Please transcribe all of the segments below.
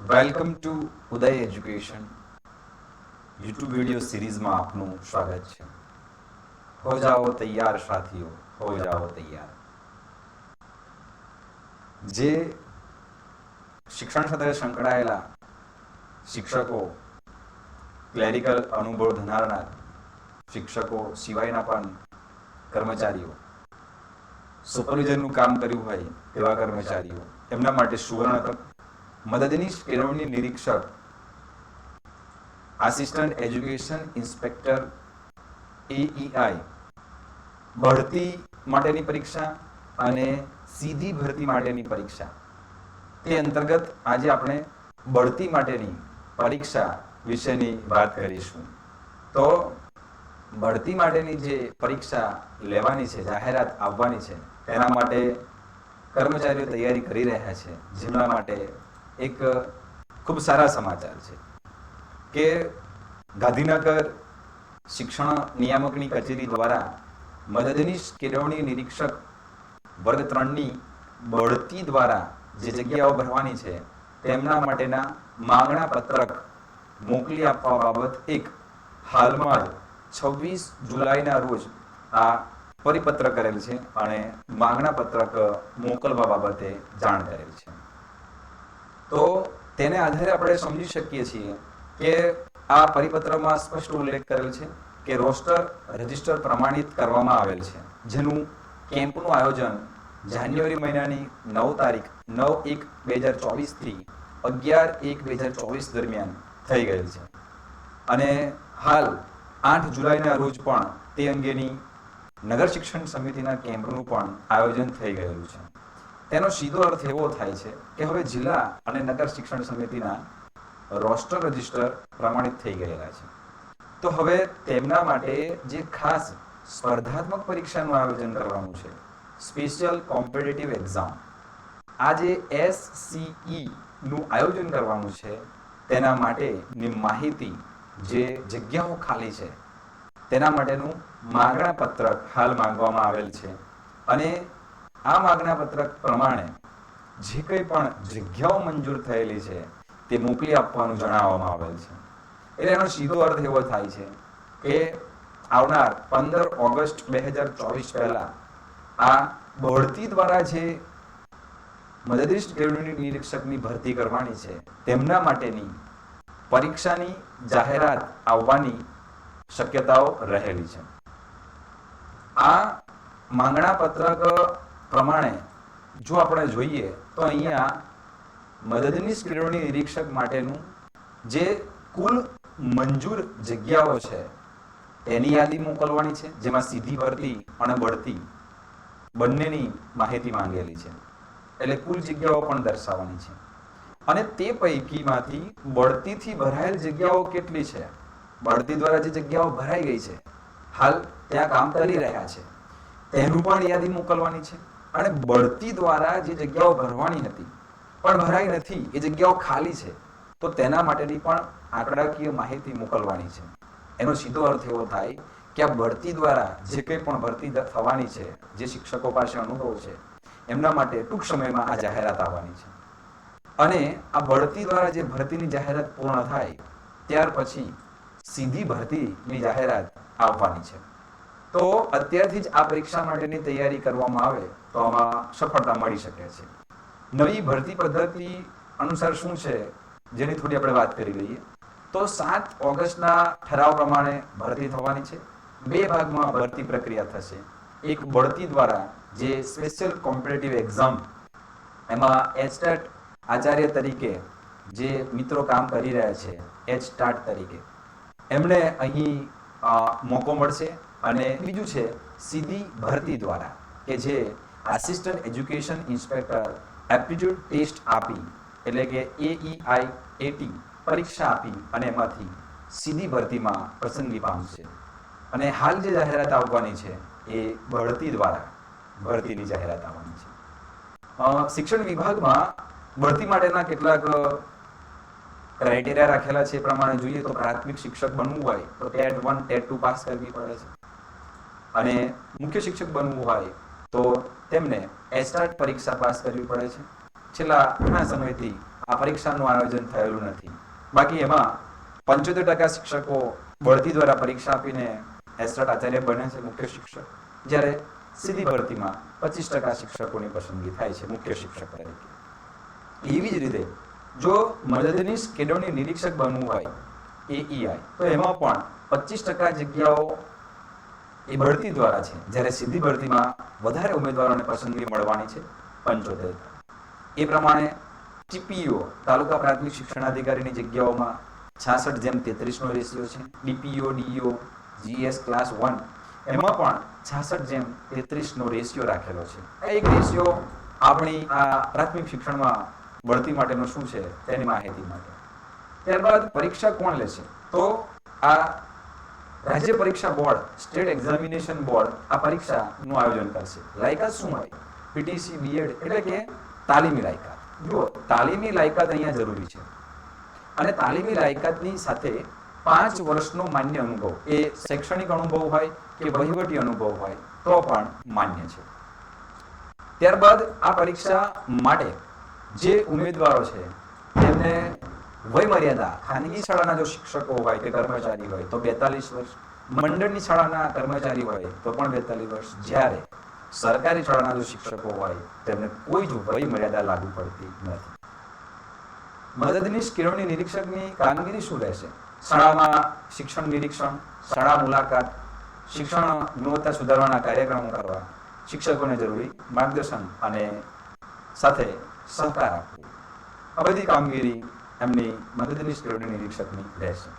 Welcome to Uday education YouTube video સિરીઝમાં આપનું સ્વાગત છે. હો જાઓ તૈયાર સાથીઓ, હો જાઓ તૈયાર. જે શિક્ષણ સાથે સંકળાયેલા શિક્ષકો, ક્લેરિકલ અનુભવ ધરાવનાર શિક્ષકો સિવાયના પણ કર્મચારીઓ, સુપરવિઝનનું કામ કર્યું હોય તેવા કર્મચારીઓ, એમના માટે સુવર્ણ તક. મદદનીશ કેળવણી નિરીક્ષક, આસિસ્ટન્ટ એજ્યુકેશન ઇન્સ્પેક્ટર AEI, બઢતી માટેની પરીક્ષા અને સીધી ભરતી માટેની પરીક્ષા. તે અંતર્ગત આજે આપણે બઢતી માટેની પરીક્ષા વિશેની વાત કરીશું. તો બઢતી માટેની જે પરીક્ષા લેવાની છે, જાહેરાત આવવાની છે, તેના માટે કર્મચારીઓ તૈયારી કરી રહ્યા છે. જેમના માટે એક ખૂબ સારા સમાચાર છે કે ગાંધીનગર શિક્ષણ નિયામકની કચેરી દ્વારા મદદનીશ કેળવણી નિરીક્ષક વર્ગ 3ની બઢતી દ્વારા જે જગ્યાઓ ભરવાની છે તેમના માટેના માંગણા પત્રક મોકલી આપવા બાબત એક હાલમાં જ 26 જુલાઈના રોજ આ પરિપત્ર કરેલ છે અને માંગણા પત્રક મોકલવા બાબતે જાણ કરેલ છે. તો તેને આધારે આપણે સમજી શકીએ છીએ કે આ પરિપત્રમાં સ્પષ્ટ ઉલ્લેખ કરેલ છે કે રોસ્ટર રજિસ્ટર પ્રમાણિત કરવામાં આવેલ છે, જેનું કેમ્પનું આયોજન જાન્યુઆરી મહિનાની 9 તારીખ 9/1/2024 થી 11/1/2024 દરમિયાન થઈ ગયેલ છે અને હાલ 8 જુલાઈના રોજ પણ તે અંગેની નગર શિક્ષણ સમિતિના કેમ્પનું પણ આયોજન થઈ ગયેલું છે. તેનો સીધો અર્થ એવો થાય છે કે હવે જિલ્લા અને નગર શિક્ષણ સમિતિના રોસ્ટર રજિસ્ટર પ્રમાણિત થઈ ગયેલા છે. તો હવે તેમના માટે જે ખાસ સ્પર્ધાત્મક પરીક્ષાનું આયોજન કરવાનું છે, સ્પેશિયલ કોમ્પિટિટિવ એક્ઝામ, આ જે SCE નું આયોજન કરવાનું છે, તેના માટેની માહિતી, જે જગ્યાઓ ખાલી છે તેના માટેનું માંગણા પત્રક હાલ માંગવામાં આવેલ છે અને આ માંગણા પત્રક પ્રમાણે જે કંઈ પણ જગ્યાઓ મંજૂર થયેલી છે તે મોકલી આપવાનું જણાવવામાં આવેલ છે. એટલે એનો સીધો અર્થ એવો થાય છે કે આવનાર 15 ઓગસ્ટ 2024 પહેલા આ બઢતી દ્વારા જે મદદનીશ કેળવણી નિરીક્ષકની ભરતી કરવાની છે તેમના માટેની પરીક્ષાની જાહેરાત આવવાની શક્યતાઓ રહેલી છે. આ માંગણા પત્રક પ્રમાણે જો આપણે જોઈએ તો અહીંયા મદદનીશ કેળવણી નિરીક્ષક માટેનું જે કુલ મંજૂર જગ્યાઓ છે તેની યાદી મોકલવાની છે, જેમાં સીધી ભરતી અને બઢતી બંનેની માહિતી માંગેલી છે. એટલે કુલ જગ્યાઓ પણ દર્શાવવાની છે અને તે પૈકીમાંથી બઢતીથી ભરાયેલ જગ્યાઓ કેટલી છે, બઢતી દ્વારા જે જગ્યાઓ ભરાઈ ગઈ છે, હાલ ત્યાં કામ કરી રહ્યા છે, તેનું પણ યાદી મોકલવાની છે અને બઢતી દ્વારા જે જગ્યાઓ ભરવાની હતી પણ ભરાઈ નથી, એ જગ્યાઓ ખાલી છે, તો તેના માટેની પણ આંકડાકીય માહિતી મોકલવાની છે. એનો સીધો અર્થ એવો થાય કે આ બઢતી દ્વારા જે કંઈ પણ ભરતી થવાની છે, જે શિક્ષકો પાસે અનુભવ છે, એમના માટે ટૂંક સમયમાં આ જાહેરાત આવવાની છે અને આ બઢતી દ્વારા જે ભરતીની જાહેરાત પૂર્ણ થાય ત્યાર પછી સીધી ભરતીની જાહેરાત આવવાની છે. તો અત્યારથી જ આ પરીક્ષા માટેની તૈયારી કરવામાં આવે તો આમાં સફળતા મળી શકે છે. નવી ભરતી પદ્ધતિ અનુસાર શું છે જેની થોડી આપણે વાત કરી લઈએ. તો 7 ઓગસ્ટના ઠરાવ પ્રમાણે ભરતી થવાની છે. 2 ભાગમાં ભરતી પ્રક્રિયા થશે. એક બઢતી દ્વારા જે સ્પેશિયલ કોમ્પિટિટિવ એક્ઝામ, એમાં HSTAT આચાર્ય તરીકે જે મિત્રો કામ કરી રહ્યા છે, HSTAT તરીકે, એમણે અહીં મોકો મળશે અને બીજું છે સીધી ભરતી દ્વારા કે જે assistant education inspector aptitude test આપી, એટલે કે AEIAT પરીક્ષા આપી અને એમાંથી સીધી ભરતીમાં પસંદગી પામશે. અને હાલ જે જાહેરાત આવવાની છે એ બઢતી દ્વારા ભરતીની જાહેરાત આવવાની છે. શિક્ષણ વિભાગમાં ભરતી માટેના કેટલાક ક્રાઇટેરિયા રાખેલા છે. એ પ્રમાણે જોઈએ તો પ્રાથમિક શિક્ષક બનવું હોય તો TET 1 TET 2 પાસ કરવી પડે છે અને મુખ્ય શિક્ષક બનવું હોય તો તેમને HSTAT પરીક્ષા પાસ કરવી પડે છે. છેલ્લા ઘણા સમયથી આ પરીક્ષાનું આયોજન થયેલું નથી. બાકી એમાં 75% શિક્ષકો બઢતી દ્વારા પરીક્ષા આપીને એસટ આચાર્ય બને છે, મુખ્ય શિક્ષક, જ્યારે સીધી ભરતીમાં 25% શિક્ષકોની પસંદગી થાય છે મુખ્ય શિક્ષક તરીકે. એવી જ રીતે જો મદદનીશ કેળવણી નિરીક્ષક બનવું હોય AEI, તો એમાં પણ 25% જગ્યાઓ એ બઢતી દ્વારા છે, જ્યારે સીધી ભરતીમાં વધારે ઉમેદવારોને પસંદગી મળવાની છે 75%. એ પ્રમાણે TPO તાલુકા પ્રાથમિક શિક્ષણાધિકારીની જગ્યાઓમાં 66:33 નો રેશિયો છે. DPO DO GS ક્લાસ 1 એમાં પણ 66:33 નો રેશિયો રાખેલો છે. આ એક રેશિયો આપણી આ પ્રાથમિક શિક્ષણમાં બઢતી માટેનો શું છે તેની માહિતી માટે. ત્યારબાદ પરીક્ષા કોણ લેશે? તો આ રાજ્ય પરીક્ષા બોર્ડ, સ્ટેટ એક્ઝામિનેશન બોર્ડ આ પરીક્ષાનું આયોજન કરશે. લાયકાત શું હોય? PTC BEd એટલે કે તાલીમી લાયકાત. જુઓ, તાલીમી લાયકાત અહીંયા જરૂરી છે અને તાલીમી લાયકાતની સાથે 5 વર્ષનો માન્ય અનુભવ, એ શૈક્ષણિક અનુભવ હોય કે વહીવટી અનુભવ હોય તો પણ માન્ય છે. ત્યારબાદ આ પરીક્ષા માટે જે ઉમેદવારો છે તેમને વય મર્યાદા, ખાનગી શાળાના જો શિક્ષકો હોય કે કર્મચારી હોય તો 42 વર્ષ, મંડળની શાળાના કર્મચારી હોય તો પણ 42 વર્ષ, જ્યારે સરકારી શાળાના જો શિક્ષકો હોય તેમને કોઈ જ વય મર્યાદા લાગુ પડતી નથી. મદદનીશ કેળવણી નિરીક્ષકની કામગીરી શું રહેશે? શાળામાં શિક્ષણ નિરીક્ષણ, શાળા મુલાકાત, શિક્ષણ ગુણવત્તા સુધારવાના કાર્યક્રમો કરવા, શિક્ષકોને જરૂરી માર્ગદર્શન અને સાથે સહકાર આપવો, આ બધી કામગીરી એમની મદદનીશ કેળવણી નિરીક્ષકની રહેશે.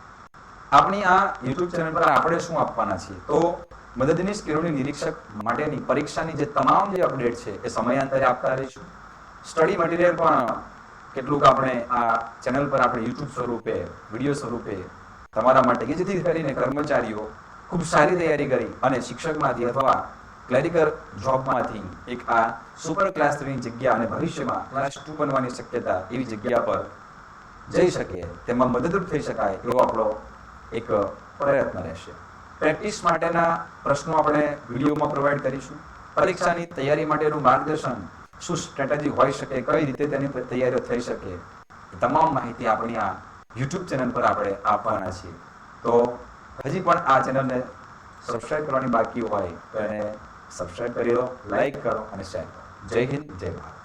આપણી આ યુટ્યુબ ચેનલ પર આપણે શું આપવાના છીએ? તો મદદનીશ કેળવણી નિરીક્ષક માટેની પરીક્ષાની જે તમામ જે અપડેટ છે એ સમયાંતરે આપતા રહીશું. સ્ટડી મટીરિયલ પણ કેટલુંક આપણે આ ચેનલ પર આપણે યુટ્યુબ સ્વરૂપે, વિડીયો સ્વરૂપે તમારા માટે, કે જેથી કરીને કર્મચારીઓ ખૂબ સારી તૈયારી કરી અને શિક્ષકમાંથી અથવા ક્લેરિકલ જોબમાંથી એક આ સુપર ક્લાસ 3 ની જગ્યા અને ભવિષ્યમાં ક્લાસ 2 બનવાની શક્યતા એવી જગ્યા પર જઈ શકે, તેમાં મદદરૂપ થઈ શકાય એવો આપણો એક પ્રયત્ન રહેશે. પ્રેક્ટિસ માટેના પ્રશ્નો આપણે વિડીયોમાં પ્રોવાઈડ કરીશું. પરીક્ષાની તૈયારી માટેનું માર્ગદર્શન, શું સ્ટ્રેટેજી હોઈ શકે, કઈ રીતે તેની તૈયારીઓ થઈ શકે, તમામ માહિતી આપણી આ યુટ્યુબ ચેનલ પર આપણે આપવાના છીએ. તો હજી પણ આ ચેનલને સબસ્ક્રાઇબ કરવાની બાકી હોય તો એને સબસ્ક્રાઇબ કરી લો, લાઈક કરો અને શેર કરો. જય હિન્દ, જય ભારત.